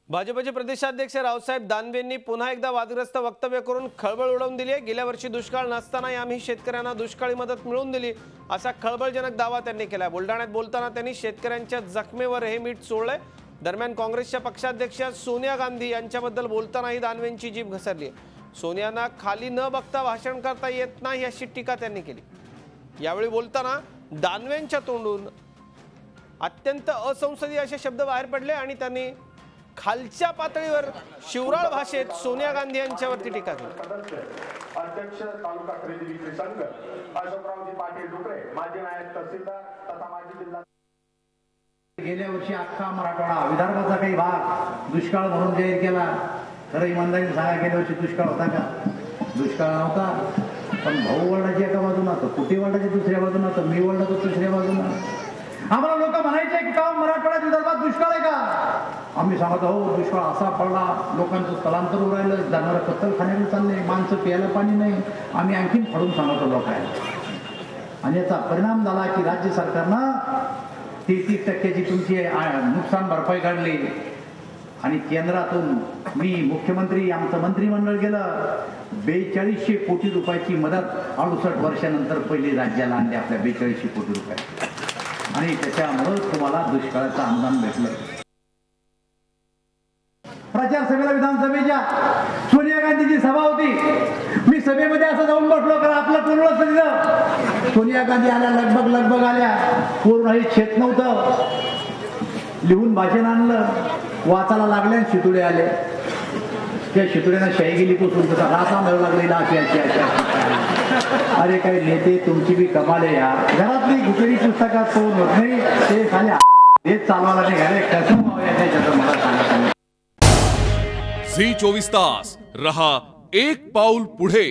भाजपचे प्रदेशाध्यक्ष रावसाहेब दानवेंनी पुन्हा एकदा वादग्रस्त वक्तव्य करून खळबळ उडवून दिली आहे। गेल्या वर्षी दुष्काळ नसतानाही आम्ही शेतकऱ्यांना दुष्काळी मदत मिळवून दिली असा खळबळजनक दावा त्यांनी केला। बुलढाण्यात बोलताना त्यांनी शेतकऱ्यांच्या जखमेवर हे मीठ चोळलंय। दरम्यान काँग्रेसच्या पक्षाध्यक्ष सोनिया गांधी यांच्याबद्दल बोलतानाही दानवेंची जीभ घसरली आहे। सोनियांना खाली न बघता भाषण करता येत नाही अशी टीका त्यांनी केली। यावेळी बोलताना दानवेंच्या तोंडून अत्यंत असंसदीय असे शब्द बाहेर पडले आणि त्यांनी खालच्या पातळीवर शिवराळ भाषेत सोनिया गांधी यांच्यावरती टीका केली। अध्यक्ष तालुका खरेदी विक्री संघ अशोकरावजी पाटील डुकरे माजी नायब तहसीलदार तथा माजी जिल्हा। गेल्या वर्षी अख्खा मराठवाडा विदर्भाचा काही भाग दुष्काळ म्हणून जाहीर केला। खरं इमानदारीने सांगा, गेल्या वर्षी दुष्काळ होता का? दुष्काळ नव्हता। पण भाऊ वर्णाची एका बाजूला होतं, कुटी वर्णाची दुसऱ्या बाजूला होतं, मी वर्णाचं तिसऱ्या बाजूला। आम्हाला लोक म्हणायचे की का मराठवाड्यात विदर्भात दुष्काळ आहे का? आम्ही सांगत हो दुष्काळ असा पडला, लोकांचं स्थलांतर होऊ राहिलं, जनावर कत्तलखान्याला चालले, माणसं प्यायला पाणी नाही। आम्ही आणखीन फडून सांगतो लोकांना आणि याचा परिणाम झाला की राज्य सरकारनं 33% तुमची नुकसान भरपाई काढली आणि केंद्रातून मी मुख्यमंत्री आमचं मंत्रिमंडळ गेलं 4200 कोटी रुपयाची मदत 68 वर्षानंतर पहिली राज्याला आणली आपल्या 4200 कोटी रुपये आणि त्याच्यामुळे तुम्हाला दुष्काळाचं अनुदान भेटलं। प्रचार सभेला विधानसभेच्या सोनिया गांधीची सभा होती। मी सभेमध्ये असं जाऊन बसलो कारण आपलं पूर्ण तिथं सोनिया गांधी आल्या, लगभग आल्या, पूर्ण हे छेत नव्हतं, लिहून भाषण आणलं, वाचायला लागले, शितुडे आले। त्या शितुड्यांना शाही गेली पुसून तसा रासा मिळू लागलेला अरे काही नेते तुमची बी कमाल आहे यार। घरातली गुजरी पुस्तकात तो होत नाही, ते खाली हेच चालवायला निघाले, कसं याच्यात मला सांगा। झी 24 तास रहा एक पाऊल पुढे।